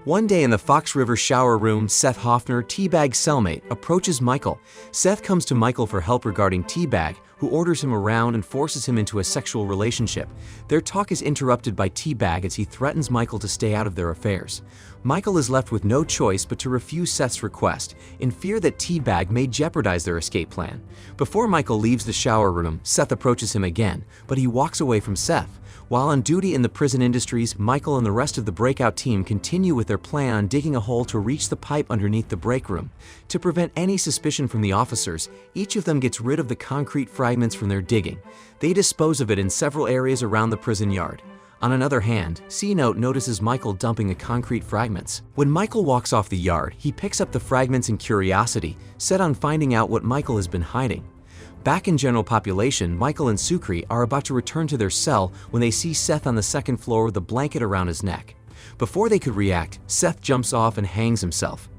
One day in the Fox River shower room, Seth Hoffner, T-Bag's cellmate, approaches Michael. Seth comes to Michael for help regarding T-Bag, who orders him around and forces him into a sexual relationship. Their talk is interrupted by T-Bag as he threatens Michael to stay out of their affairs. Michael is left with no choice but to refuse Seth's request, in fear that T-Bag may jeopardize their escape plan. Before Michael leaves the shower room, Seth approaches him again, but he walks away from Seth. While on duty in the prison industries, Michael and the rest of the breakout team continue with their plan on digging a hole to reach the pipe underneath the break room. To prevent any suspicion from the officers, each of them gets rid of the concrete fragments from their digging. They dispose of it in several areas around the prison yard. On another hand, C-Note notices Michael dumping the concrete fragments. When Michael walks off the yard, he picks up the fragments in curiosity, set on finding out what Michael has been hiding. Back in general population, Michael and Sukri are about to return to their cell when they see Seth on the second floor with a blanket around his neck. Before they could react, Seth jumps off and hangs himself.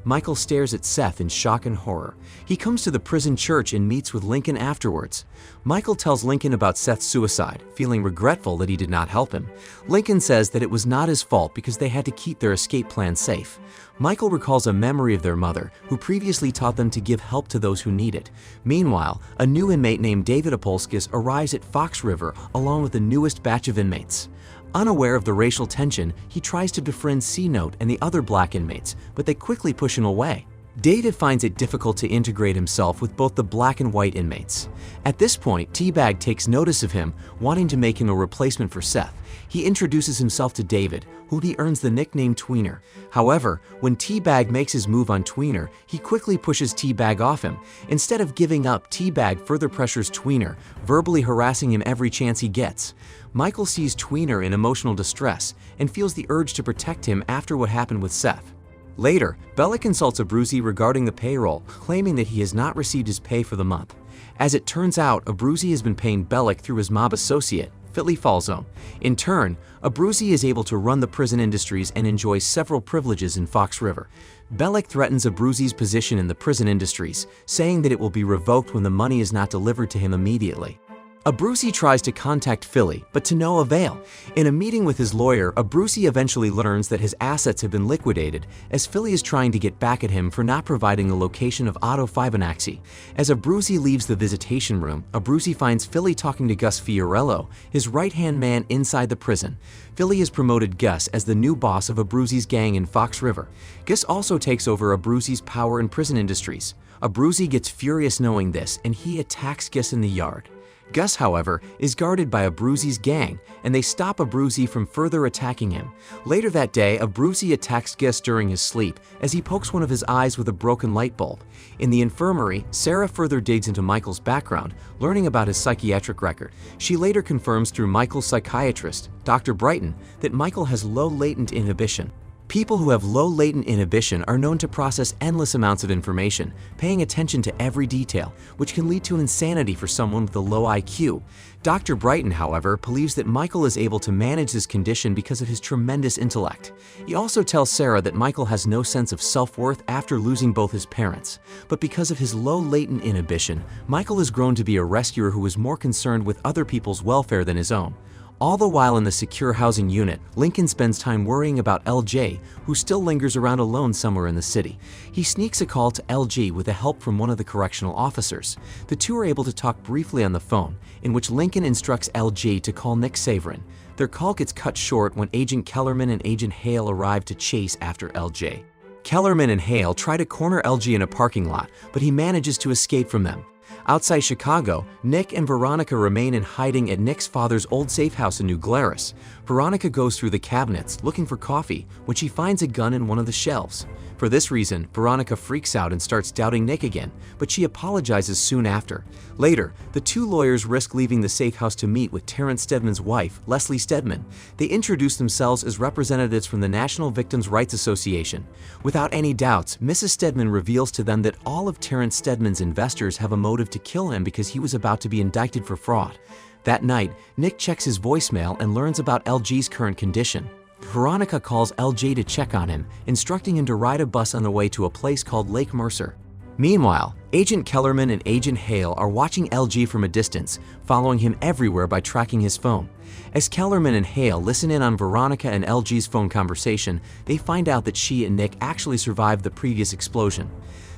Michael stares at Seth in shock and horror. He comes to the prison church and meets with Lincoln afterwards. Michael tells Lincoln about Seth's suicide, feeling regretful that he did not help him. Lincoln says that it was not his fault because they had to keep their escape plan safe. Michael recalls a memory of their mother, who previously taught them to give help to those who need it. Meanwhile, a new inmate named David Apolskis arrives at Fox River along with the newest batch of inmates. Unaware of the racial tension, he tries to befriend C-Note and the other black inmates, but they quickly push him away. David finds it difficult to integrate himself with both the black and white inmates. At this point, T-Bag takes notice of him, wanting to make him a replacement for Seth. He introduces himself to David, whom he earns the nickname Tweener. However, when T-Bag makes his move on Tweener, he quickly pushes T-Bag off him. Instead of giving up, T-Bag further pressures Tweener, verbally harassing him every chance he gets. Michael sees Tweener in emotional distress and feels the urge to protect him after what happened with Seth. Later, Bellick consults Abruzzi regarding the payroll, claiming that he has not received his pay for the month. As it turns out, Abruzzi has been paying Bellick through his mob associate, Philly Falzone. In turn, Abruzzi is able to run the prison industries and enjoy several privileges in Fox River. Bellick threatens Abruzzi's position in the prison industries, saying that it will be revoked when the money is not delivered to him immediately. Abruzzi tries to contact Philly, but to no avail. In a meeting with his lawyer, Abruzzi eventually learns that his assets have been liquidated, as Philly is trying to get back at him for not providing the location of Otto Fibonacci. As Abruzzi leaves the visitation room, Abruzzi finds Philly talking to Gus Fiorello, his right-hand man inside the prison. Philly has promoted Gus as the new boss of Abruzzi's gang in Fox River. Gus also takes over Abruzzi's power in prison industries. Abruzzi gets furious knowing this, and he attacks Gus in the yard. Gus, however, is guarded by Abruzzi's gang, and they stop Abruzzi from further attacking him. Later that day, Abruzzi attacks Gus during his sleep as he pokes one of his eyes with a broken light bulb. In the infirmary, Sarah further digs into Michael's background, learning about his psychiatric record. She later confirms through Michael's psychiatrist, Dr. Brighton, that Michael has low latent inhibition. People who have low latent inhibition are known to process endless amounts of information, paying attention to every detail, which can lead to insanity for someone with a low IQ. Dr. Brighton, however, believes that Michael is able to manage this condition because of his tremendous intellect. He also tells Sarah that Michael has no sense of self-worth after losing both his parents. But because of his low latent inhibition, Michael has grown to be a rescuer who is more concerned with other people's welfare than his own. All the while in the secure housing unit, Lincoln spends time worrying about LJ, who still lingers around alone somewhere in the city. He sneaks a call to LG with the help from one of the correctional officers. The two are able to talk briefly on the phone, in which Lincoln instructs LG to call Nick Saverin. Their call gets cut short when Agent Kellerman and Agent Hale arrive to chase after LJ. Kellerman and Hale try to corner LG in a parking lot, but he manages to escape from them. Outside Chicago, Nick and Veronica remain in hiding at Nick's father's old safe house in New Glarus. Veronica goes through the cabinets looking for coffee when she finds a gun in one of the shelves. For this reason, Veronica freaks out and starts doubting Nick again, but she apologizes soon after. Later, the two lawyers risk leaving the safe house to meet with Terrence Stedman's wife, Leslie Stedman. They introduce themselves as representatives from the National Victims' Rights Association. Without any doubts, Mrs. Stedman reveals to them that all of Terrence Stedman's investors have a motive to kill him because he was about to be indicted for fraud. That night, Nick checks his voicemail and learns about LG's current condition. Veronica calls LJ to check on him, instructing him to ride a bus on the way to a place called Lake Mercer. Meanwhile, Agent Kellerman and Agent Hale are watching LG from a distance, following him everywhere by tracking his phone. As Kellerman and Hale listen in on Veronica and LG's phone conversation, they find out that she and Nick actually survived the previous explosion.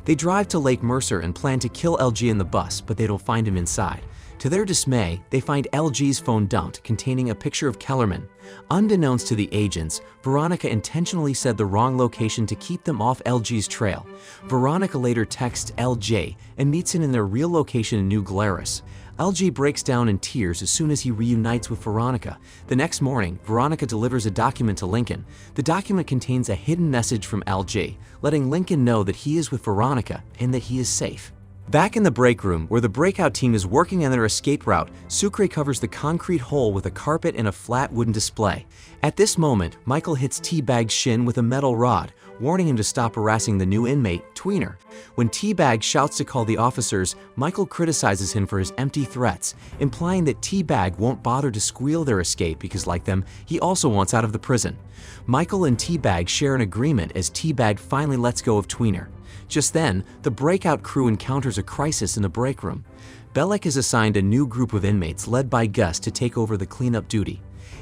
They drive to Lake Mercer and plan to kill LG in the bus, but they don't find him inside. To their dismay, they find LG's phone dumped, containing a picture of Kellerman. Unbeknownst to the agents, Veronica intentionally said the wrong location to keep them off LG's trail. Veronica later texts LJ and meets him in their real location in New Glarus. LG breaks down in tears as soon as he reunites with Veronica. The next morning, Veronica delivers a document to Lincoln. The document contains a hidden message from LG, letting Lincoln know that he is with Veronica and that he is safe. Back in the break room, where the breakout team is working on their escape route, Sucre covers the concrete hole with a carpet and a flat wooden display. At this moment, Michael hits T-Bag's shin with a metal rod, warning him to stop harassing the new inmate, Tweener. When T-Bag shouts to call the officers, Michael criticizes him for his empty threats, implying that T-Bag won't bother to squeal their escape because, like them, he also wants out of the prison. Michael and T-Bag share an agreement as T-Bag finally lets go of Tweener. Just then, the breakout crew encounters a crisis in the break room. Bellick is assigned a new group of inmates led by Gus to take over the cleanup duty.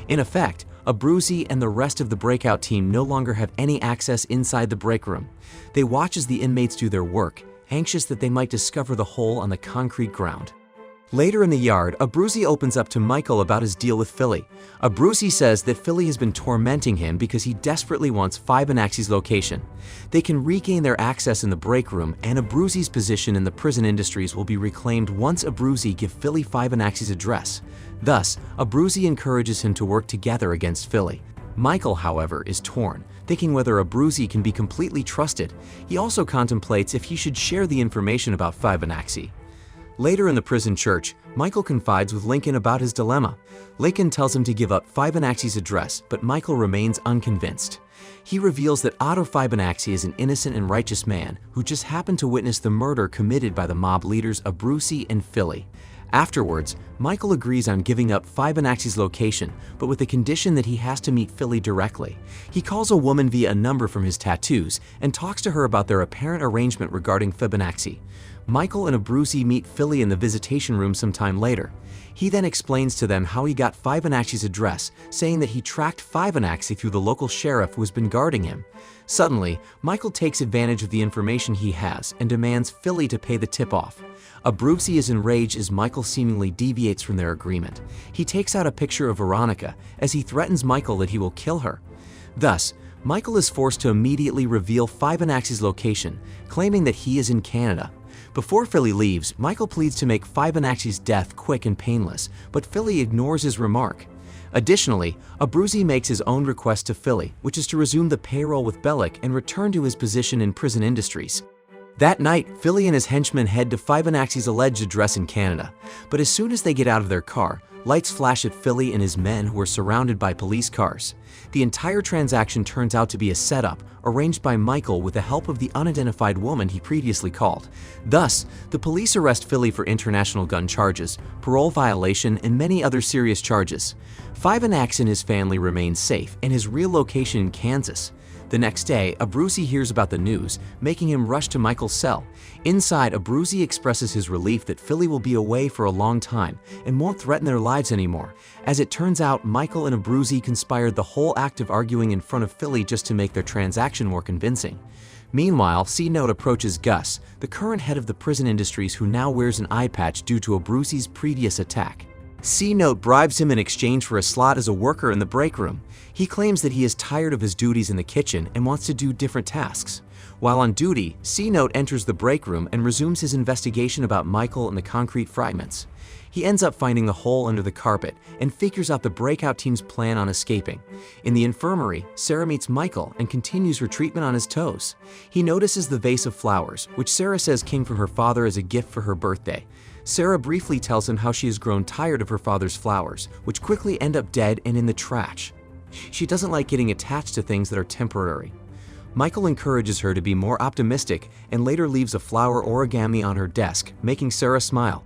In effect, Abruzzi and the rest of the breakout team no longer have any access inside the break room. They watch as the inmates do their work, anxious that they might discover the hole on the concrete ground. Later in the yard, Abruzzi opens up to Michael about his deal with Philly. Abruzzi says that Philly has been tormenting him because he desperately wants Fibonacci's location. They can regain their access in the break room, and Abruzzi's position in the prison industries will be reclaimed once Abruzzi gives Philly Fibonacci's address. Thus, Abruzzi encourages him to work together against Philly. Michael, however, is torn, thinking whether Abruzzi can be completely trusted. He also contemplates if he should share the information about Fibonacci. Later in the prison church, Michael confides with Lincoln about his dilemma. Lincoln tells him to give up Fibonacci's address, but Michael remains unconvinced. He reveals that Otto Fibonacci is an innocent and righteous man who just happened to witness the murder committed by the mob leaders Abruzzi and Philly. Afterwards, Michael agrees on giving up Fibonacci's location, but with the condition that he has to meet Philly directly. He calls a woman via a number from his tattoos and talks to her about their apparent arrangement regarding Fibonacci. Michael and Abruzzi meet Philly in the visitation room sometime later. He then explains to them how he got Fibonacci's address, saying that he tracked Fibonacci through the local sheriff who has been guarding him. Suddenly, Michael takes advantage of the information he has and demands Philly to pay the tip-off. Abruzzi is enraged as Michael seemingly deviates from their agreement. He takes out a picture of Veronica as he threatens Michael that he will kill her. Thus, Michael is forced to immediately reveal Fibonacci's location, claiming that he is in Canada. Before Philly leaves, Michael pleads to make Fibonacci's death quick and painless, but Philly ignores his remark. Additionally, Abruzzi makes his own request to Philly, which is to resume the payroll with Bellick and return to his position in prison industries. That night, Philly and his henchmen head to Fibonacci's alleged address in Canada. But as soon as they get out of their car, lights flash at Philly and his men who are surrounded by police cars. The entire transaction turns out to be a setup arranged by Michael with the help of the unidentified woman he previously called. Thus, the police arrest Philly for international gun charges, parole violation, and many other serious charges. Fibonacci and his family remain safe in his real location in Kansas. The next day, Abruzzi hears about the news, making him rush to Michael's cell. Inside, Abruzzi expresses his relief that Philly will be away for a long time and won't threaten their lives anymore. As it turns out, Michael and Abruzzi conspired the whole act of arguing in front of Philly just to make their transaction more convincing. Meanwhile, C-Note approaches Gus, the current head of the prison industries who now wears an eye patch due to Abruzzi's previous attack. C-Note bribes him in exchange for a slot as a worker in the break room. He claims that he is tired of his duties in the kitchen and wants to do different tasks. While on duty, C-Note enters the break room and resumes his investigation about Michael and the concrete fragments. He ends up finding the hole under the carpet and figures out the breakout team's plan on escaping. In the infirmary, Sarah meets Michael and continues her treatment on his toes. He notices the vase of flowers, which Sarah says came from her father as a gift for her birthday. Sarah briefly tells him how she has grown tired of her father's flowers, which quickly end up dead and in the trash. She doesn't like getting attached to things that are temporary. Michael encourages her to be more optimistic and later leaves a flower origami on her desk, making Sarah smile.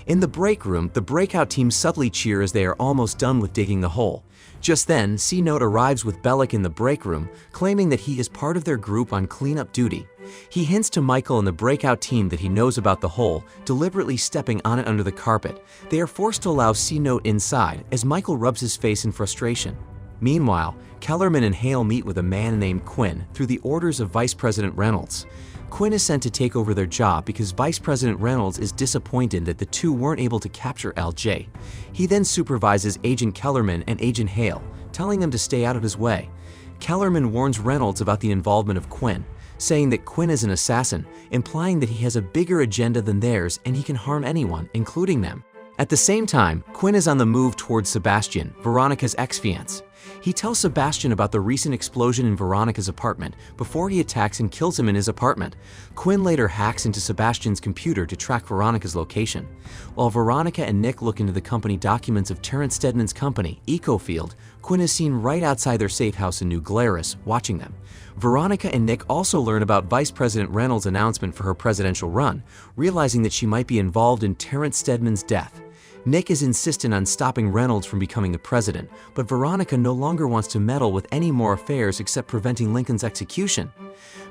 In the break room, the breakout team subtly cheer as they are almost done with digging the hole. Just then, C-Note arrives with Bellic in the break room, claiming that he is part of their group on cleanup duty. He hints to Michael and the breakout team that he knows about the hole, deliberately stepping on it under the carpet. They are forced to allow C-Note inside as Michael rubs his face in frustration. Meanwhile, Kellerman and Hale meet with a man named Quinn through the orders of Vice President Reynolds. Quinn is sent to take over their job because Vice President Reynolds is disappointed that the two weren't able to capture LJ. He then supervises Agent Kellerman and Agent Hale, telling them to stay out of his way. Kellerman warns Reynolds about the involvement of Quinn, saying that Quinn is an assassin, implying that he has a bigger agenda than theirs and he can harm anyone, including them. At the same time, Quinn is on the move towards Sebastian, Veronica's ex-fiancé. He tells Sebastian about the recent explosion in Veronica's apartment before he attacks and kills him in his apartment. Quinn later hacks into Sebastian's computer to track Veronica's location. While Veronica and Nick look into the company documents of Terrence Stedman's company, Ecofield, Quinn is seen right outside their safe house in New Glarus, watching them. Veronica and Nick also learn about Vice President Reynolds' announcement for her presidential run, realizing that she might be involved in Terrence Stedman's death. Nick is insistent on stopping Reynolds from becoming the president, but Veronica no longer wants to meddle with any more affairs except preventing Lincoln's execution.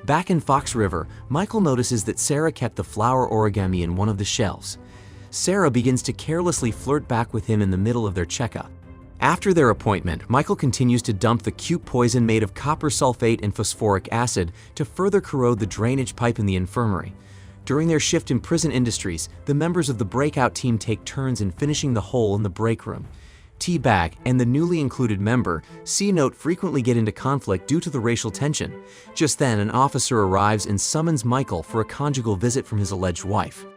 Back in Fox River, Michael notices that Sarah kept the flower origami in one of the shelves. Sarah begins to carelessly flirt back with him in the middle of their checkup. After their appointment, Michael continues to dump the cute poison made of copper sulfate and phosphoric acid to further corrode the drainage pipe in the infirmary. During their shift in Prison Industries, the members of the breakout team take turns in finishing the hole in the break room. T-Bag and the newly included member, C-Note, frequently get into conflict due to the racial tension. Just then, an officer arrives and summons Michael for a conjugal visit from his alleged wife.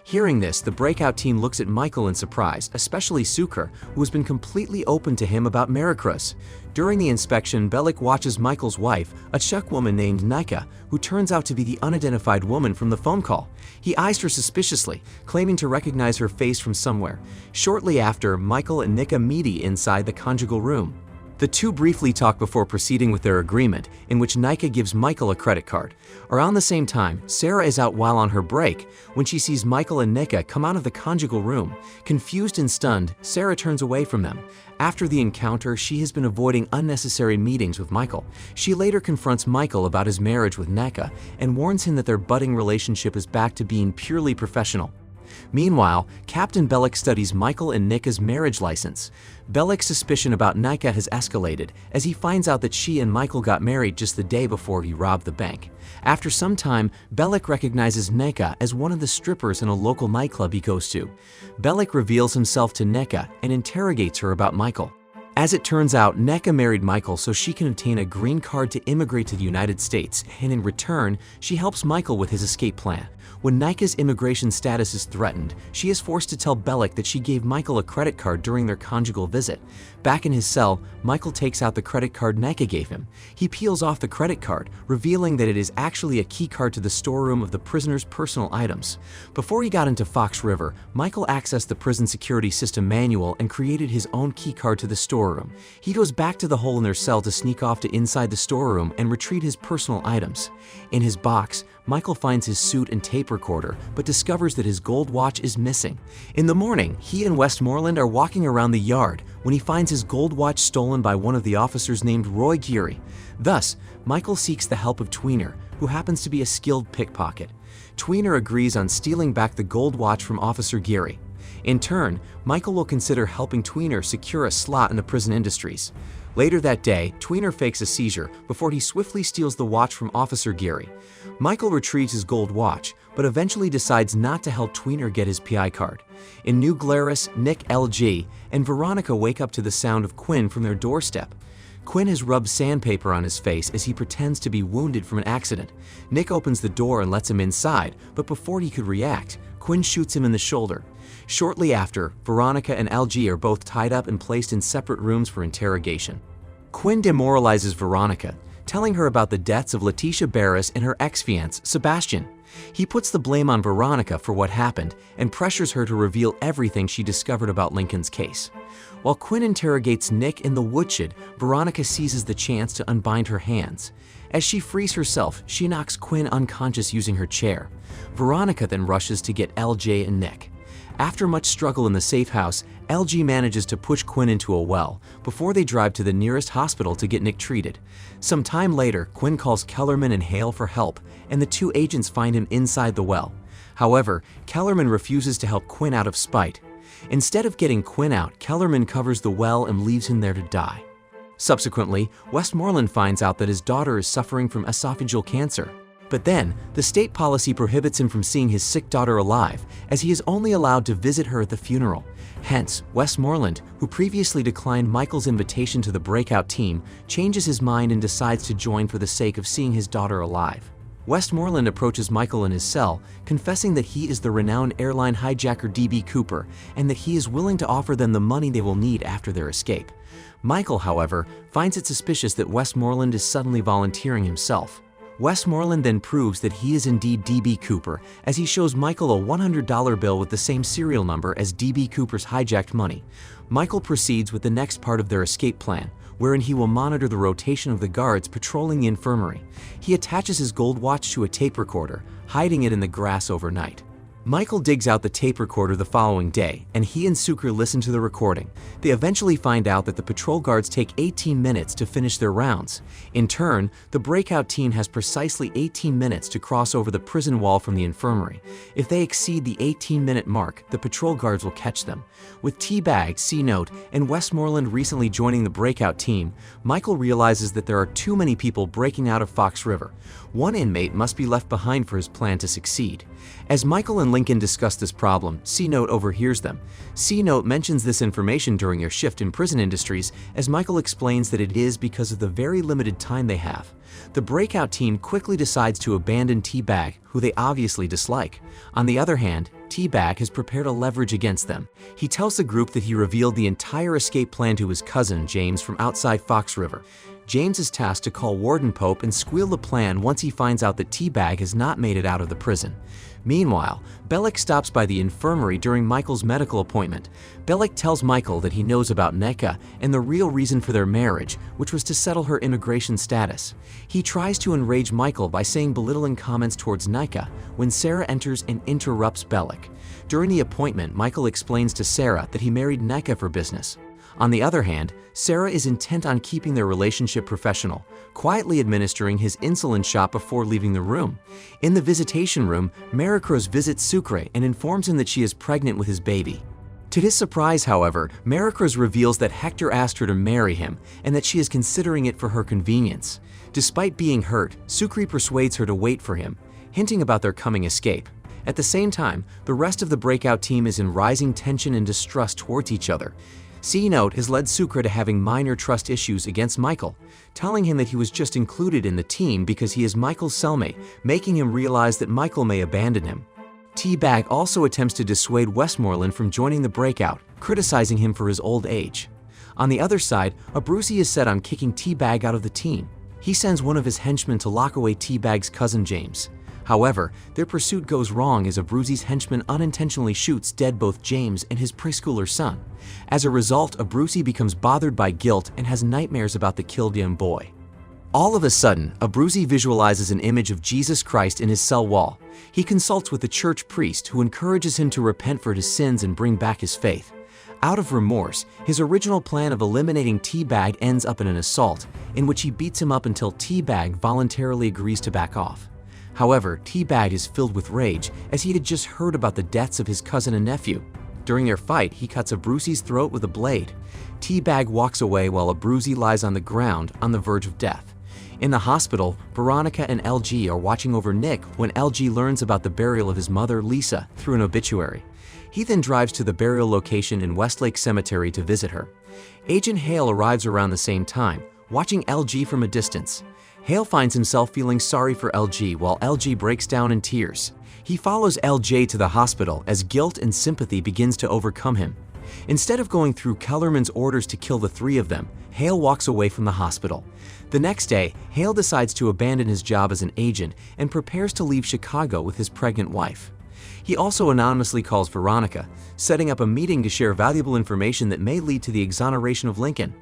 Hearing this, the breakout team looks at Michael in surprise, especially Suker, who has been completely open to him about Maricruz. During the inspection, Bellic watches Michael's wife, a Czech woman named Nika, who turns out to be the unidentified woman from the phone call. He eyes her suspiciously, claiming to recognize her face from somewhere. Shortly after, Michael and Nika meet inside the conjugal room. The two briefly talk before proceeding with their agreement, in which Nika gives Michael a credit card. Around the same time, Sarah is out while on her break when she sees Michael and Nika come out of the conjugal room. Confused and stunned, Sarah turns away from them. After the encounter, she has been avoiding unnecessary meetings with Michael. She later confronts Michael about his marriage with Nika and warns him that their budding relationship is back to being purely professional. Meanwhile, Captain Bellic studies Michael and Nika's marriage license. Bellic's suspicion about Nika has escalated as he finds out that she and Michael got married just the day before he robbed the bank. After some time, Bellic recognizes Nika as one of the strippers in a local nightclub he goes to. Bellic reveals himself to Nika and interrogates her about Michael. As it turns out, Nika married Michael so she can obtain a green card to immigrate to the United States, and in return, she helps Michael with his escape plan. When Nika's immigration status is threatened, she is forced to tell Bellic that she gave Michael a credit card during their conjugal visit. Back in his cell, Michael takes out the credit card Nika gave him. He peels off the credit card, revealing that it is actually a key card to the storeroom of the prisoner's personal items. Before he got into Fox River, Michael accessed the prison security system manual and created his own key card to the storeroom. He goes back to the hole in their cell to sneak off to inside the storeroom and retrieve his personal items. In his box, Michael finds his suit and tape recorder, but discovers that his gold watch is missing. In the morning, he and Westmoreland are walking around the yard when he finds his gold watch stolen by one of the officers named Roy Geary. Thus, Michael seeks the help of Tweener, who happens to be a skilled pickpocket. Tweener agrees on stealing back the gold watch from Officer Geary. In turn, Michael will consider helping Tweener secure a slot in the Prison Industries. Later that day, Tweener fakes a seizure before he swiftly steals the watch from Officer Geary. Michael retrieves his gold watch, but eventually decides not to help Tweener get his PI card. In New Glarus, Nick, LG, and Veronica wake up to the sound of Quinn from their doorstep. Quinn has rubbed sandpaper on his face as he pretends to be wounded from an accident. Nick opens the door and lets him inside, but before he could react, Quinn shoots him in the shoulder. Shortly after, Veronica and LG are both tied up and placed in separate rooms for interrogation. Quinn demoralizes Veronica, telling her about the deaths of Letitia Barris and her ex-fiancé, Sebastian. He puts the blame on Veronica for what happened and pressures her to reveal everything she discovered about Lincoln's case. While Quinn interrogates Nick in the woodshed, Veronica seizes the chance to unbind her hands. As she frees herself, she knocks Quinn unconscious using her chair. Veronica then rushes to get LJ and Nick. After much struggle in the safe house, LG manages to push Quinn into a well before they drive to the nearest hospital to get Nick treated. Some time later, Quinn calls Kellerman and Hale for help, and the two agents find him inside the well. However, Kellerman refuses to help Quinn out of spite. Instead of getting Quinn out, Kellerman covers the well and leaves him there to die. Subsequently, Westmoreland finds out that his daughter is suffering from esophageal cancer. But then, the state policy prohibits him from seeing his sick daughter alive, as he is only allowed to visit her at the funeral. Hence, Westmoreland, who previously declined Michael's invitation to the breakout team, changes his mind and decides to join for the sake of seeing his daughter alive. Westmoreland approaches Michael in his cell, confessing that he is the renowned airline hijacker D.B. Cooper and that he is willing to offer them the money they will need after their escape. Michael, however, finds it suspicious that Westmoreland is suddenly volunteering himself. Westmoreland then proves that he is indeed D.B. Cooper, as he shows Michael a $100 bill with the same serial number as D.B. Cooper's hijacked money. Michael proceeds with the next part of their escape plan, wherein he will monitor the rotation of the guards patrolling the infirmary. He attaches his gold watch to a tape recorder, hiding it in the grass overnight. Michael digs out the tape recorder the following day, and he and Sucre listen to the recording. They eventually find out that the patrol guards take 18 minutes to finish their rounds. In turn, the breakout team has precisely 18 minutes to cross over the prison wall from the infirmary. If they exceed the 18-minute mark, the patrol guards will catch them. With T-Bag, C-Note, and Westmoreland recently joining the breakout team, Michael realizes that there are too many people breaking out of Fox River. One inmate must be left behind for his plan to succeed. As Michael and Lincoln discuss this problem, C-Note overhears them. C-Note mentions this information during their shift in prison industries, as Michael explains that it is because of the very limited time they have. The breakout team quickly decides to abandon T-Bag, who they obviously dislike. On the other hand, T-Bag has prepared a leverage against them. He tells the group that he revealed the entire escape plan to his cousin, James, from outside Fox River. James is tasked to call Warden Pope and squeal the plan once he finds out that T-Bag has not made it out of the prison. Meanwhile, Bellick stops by the infirmary during Michael's medical appointment. Bellick tells Michael that he knows about Nneka and the real reason for their marriage, which was to settle her immigration status. He tries to enrage Michael by saying belittling comments towards Nneka when Sarah enters and interrupts Bellick. During the appointment, Michael explains to Sarah that he married Nneka for business. On the other hand, Sarah is intent on keeping their relationship professional, quietly administering his insulin shot before leaving the room. In the visitation room, Maricruz visits Sucre and informs him that she is pregnant with his baby. To his surprise, however, Maricruz reveals that Hector asked her to marry him and that she is considering it for her convenience. Despite being hurt, Sucre persuades her to wait for him, hinting about their coming escape. At the same time, the rest of the breakout team is in rising tension and distrust towards each other. C-Note has led Sucre to having minor trust issues against Michael, telling him that he was just included in the team because he is Michael's cellmate, making him realize that Michael may abandon him. T-Bag also attempts to dissuade Westmoreland from joining the breakout, criticizing him for his old age. On the other side, Abruzzi is set on kicking T-Bag out of the team. He sends one of his henchmen to lock away T-Bag's cousin James. However, their pursuit goes wrong as Abruzzi's henchman unintentionally shoots dead both James and his preschooler son. As a result, Abruzzi becomes bothered by guilt and has nightmares about the killed young boy. All of a sudden, Abruzzi visualizes an image of Jesus Christ in his cell wall. He consults with the church priest, who encourages him to repent for his sins and bring back his faith. Out of remorse, his original plan of eliminating T-Bag ends up in an assault, in which he beats him up until T-Bag voluntarily agrees to back off. However, T-Bag is filled with rage, as he had just heard about the deaths of his cousin and nephew. During their fight, he cuts Abruzzi's throat with a blade. T-Bag walks away while Abruzzi lies on the ground on the verge of death. In the hospital, Veronica and LG are watching over Nick when LG learns about the burial of his mother, Lisa, through an obituary. He then drives to the burial location in Westlake Cemetery to visit her. Agent Hale arrives around the same time, watching LG from a distance. Hale finds himself feeling sorry for LG while LG breaks down in tears. He follows LJ to the hospital as guilt and sympathy begins to overcome him. Instead of going through Kellerman's orders to kill the three of them, Hale walks away from the hospital. The next day, Hale decides to abandon his job as an agent and prepares to leave Chicago with his pregnant wife. He also anonymously calls Veronica, setting up a meeting to share valuable information that may lead to the exoneration of Lincoln.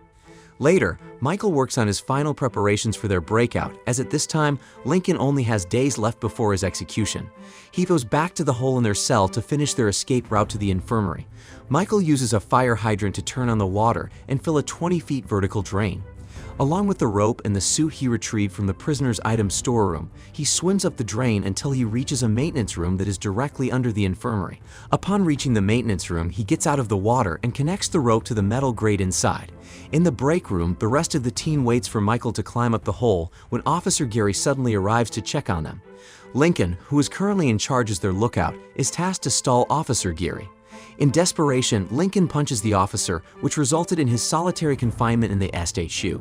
Later, Michael works on his final preparations for their breakout, as at this time, Lincoln only has days left before his execution. He goes back to the hole in their cell to finish their escape route to the infirmary. Michael uses a fire hydrant to turn on the water and fill a 20-feet vertical drain. Along with the rope and the suit he retrieved from the prisoner's item storeroom, he swims up the drain until he reaches a maintenance room that is directly under the infirmary. Upon reaching the maintenance room, he gets out of the water and connects the rope to the metal grate inside. In the break room, the rest of the team waits for Michael to climb up the hole when Officer Gary suddenly arrives to check on them. Lincoln, who is currently in charge as their lookout, is tasked to stall Officer Gary. In desperation, Lincoln punches the officer, which resulted in his solitary confinement in the SHU.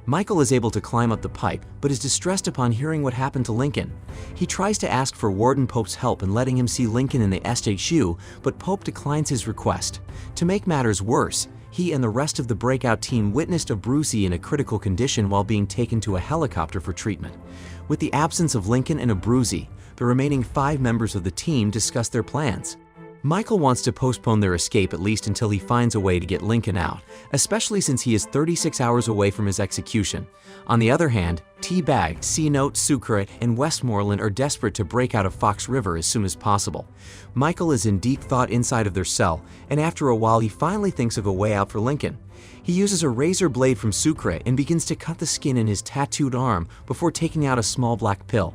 Michael is able to climb up the pipe, but is distressed upon hearing what happened to Lincoln. He tries to ask for Warden Pope's help in letting him see Lincoln in the SHU, but Pope declines his request. To make matters worse, he and the rest of the breakout team witnessed Abruzzi in a critical condition while being taken to a helicopter for treatment. With the absence of Lincoln and Abruzzi, the remaining 5 members of the team discuss their plans. Michael wants to postpone their escape at least until he finds a way to get Lincoln out, especially since he is 36 hours away from his execution. On the other hand, T-Bag, C-Note, Sucre, and Westmoreland are desperate to break out of Fox River as soon as possible. Michael is in deep thought inside of their cell, and after a while he finally thinks of a way out for Lincoln. He uses a razor blade from Sucre and begins to cut the skin in his tattooed arm before taking out a small black pill.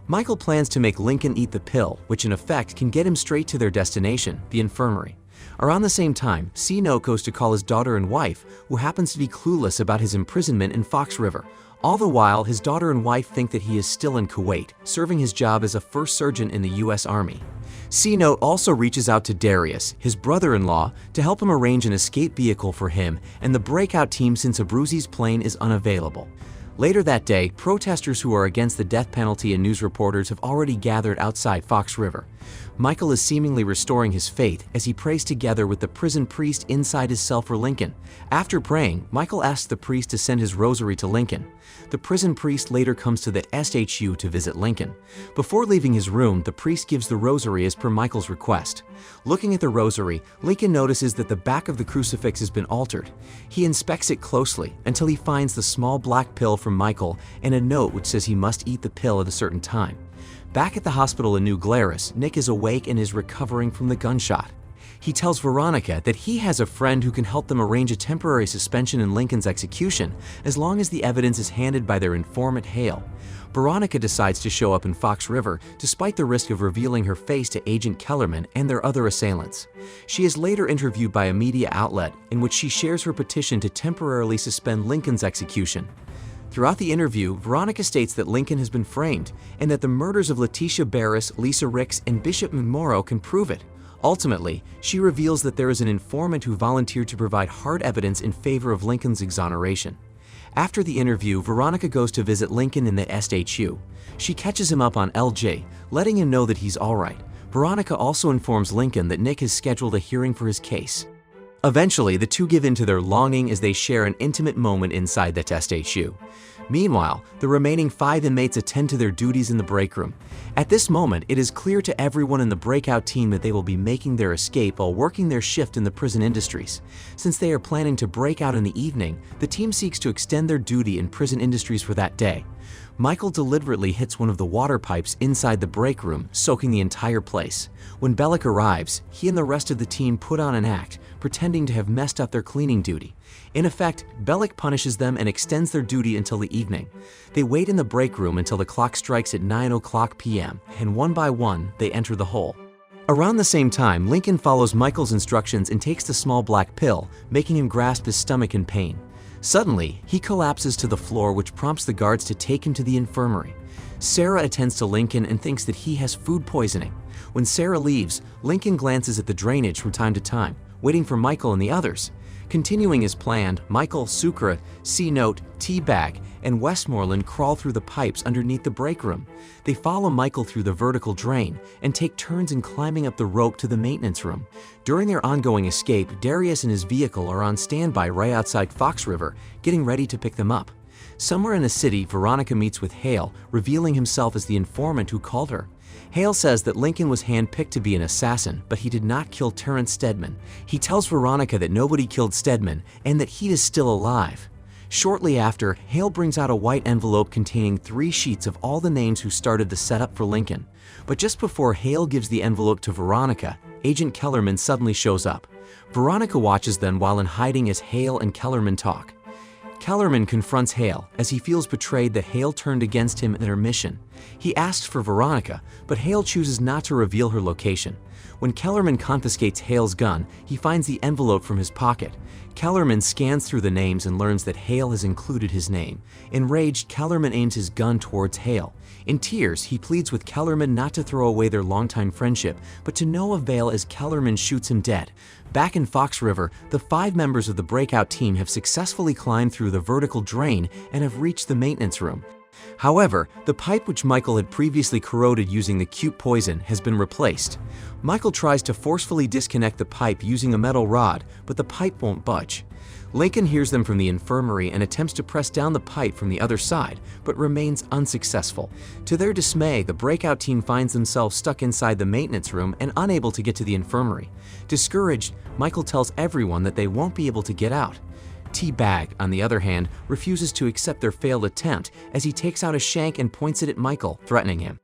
Michael plans to make Lincoln eat the pill, which in effect can get him straight to their destination, the infirmary. Around the same time, C-Note goes to call his daughter and wife, who happens to be clueless about his imprisonment in Fox River. All the while, his daughter and wife think that he is still in Kuwait, serving his job as a first sergeant in the U.S. Army. C-Note also reaches out to Darius, his brother-in-law, to help him arrange an escape vehicle for him and the breakout team since Abruzzi's plane is unavailable. Later that day, protesters who are against the death penalty and news reporters have already gathered outside Fox River. Michael is seemingly restoring his faith as he prays together with the prison priest inside his cell for Lincoln. After praying, Michael asks the priest to send his rosary to Lincoln. The prison priest later comes to the SHU to visit Lincoln. Before leaving his room, the priest gives the rosary as per Michael's request. Looking at the rosary, Lincoln notices that the back of the crucifix has been altered. He inspects it closely until he finds the small black pill from Michael and a note which says he must eat the pill at a certain time. Back at the hospital in New Glarus, Nick is awake and is recovering from the gunshot. He tells Veronica that he has a friend who can help them arrange a temporary suspension in Lincoln's execution as long as the evidence is handed by their informant Hale. Veronica decides to show up in Fox River despite the risk of revealing her face to Agent Kellerman and their other assailants. She is later interviewed by a media outlet in which she shares her petition to temporarily suspend Lincoln's execution. Throughout the interview, Veronica states that Lincoln has been framed and that the murders of Letitia Barris, Lisa Ricks, and Bishop McMorrow can prove it. Ultimately, she reveals that there is an informant who volunteered to provide hard evidence in favor of Lincoln's exoneration. After the interview, Veronica goes to visit Lincoln in the SHU. She catches him up on LJ, letting him know that he's alright. Veronica also informs Lincoln that Nick has scheduled a hearing for his case. Eventually, the two give in to their longing as they share an intimate moment inside the SHU. Meanwhile, the remaining 5 inmates attend to their duties in the break room. At this moment, it is clear to everyone in the breakout team that they will be making their escape while working their shift in the prison industries. Since they are planning to break out in the evening, the team seeks to extend their duty in prison industries for that day. Michael deliberately hits one of the water pipes inside the break room, soaking the entire place. When Bellick arrives, he and the rest of the team put on an act, pretending to have messed up their cleaning duty. In effect, Bellick punishes them and extends their duty until the evening. They wait in the break room until the clock strikes at 9:00 p.m., and one by one, they enter the hole. Around the same time, Lincoln follows Michael's instructions and takes the small black pill, making him grasp his stomach in pain. Suddenly, he collapses to the floor, which prompts the guards to take him to the infirmary. Sarah attends to Lincoln and thinks that he has food poisoning. When Sarah leaves, Lincoln glances at the drainage from time to time, waiting for Michael and the others. Continuing as planned, Michael, Sucre, C-Note, T-Bag, and Westmoreland crawl through the pipes underneath the break room. They follow Michael through the vertical drain and take turns in climbing up the rope to the maintenance room. During their ongoing escape, Darius and his vehicle are on standby right outside Fox River, getting ready to pick them up. Somewhere in the city, Veronica meets with Hale, revealing himself as the informant who called her. Hale says that Lincoln was handpicked to be an assassin, but he did not kill Terrence Stedman. He tells Veronica that nobody killed Stedman and that he is still alive. Shortly after, Hale brings out a white envelope containing 3 sheets of all the names who started the setup for Lincoln. But just before Hale gives the envelope to Veronica, Agent Kellerman suddenly shows up. Veronica watches them while in hiding as Hale and Kellerman talk. Kellerman confronts Hale as he feels betrayed that Hale turned against him in their mission. He asks for Veronica, but Hale chooses not to reveal her location. When Kellerman confiscates Hale's gun, he finds the envelope from his pocket. Kellerman scans through the names and learns that Hale has included his name. Enraged, Kellerman aims his gun towards Hale. In tears, he pleads with Kellerman not to throw away their longtime friendship, but to no avail as Kellerman shoots him dead. Back in Fox River, the 5 members of the breakout team have successfully climbed through the vertical drain and have reached the maintenance room. However, the pipe which Michael had previously corroded using the cute poison has been replaced. Michael tries to forcefully disconnect the pipe using a metal rod, but the pipe won't budge. Lincoln hears them from the infirmary and attempts to press down the pipe from the other side, but remains unsuccessful. To their dismay, the breakout team finds themselves stuck inside the maintenance room and unable to get to the infirmary. Discouraged, Michael tells everyone that they won't be able to get out. T-Bag, on the other hand, refuses to accept their failed attempt as he takes out a shank and points it at Michael, threatening him.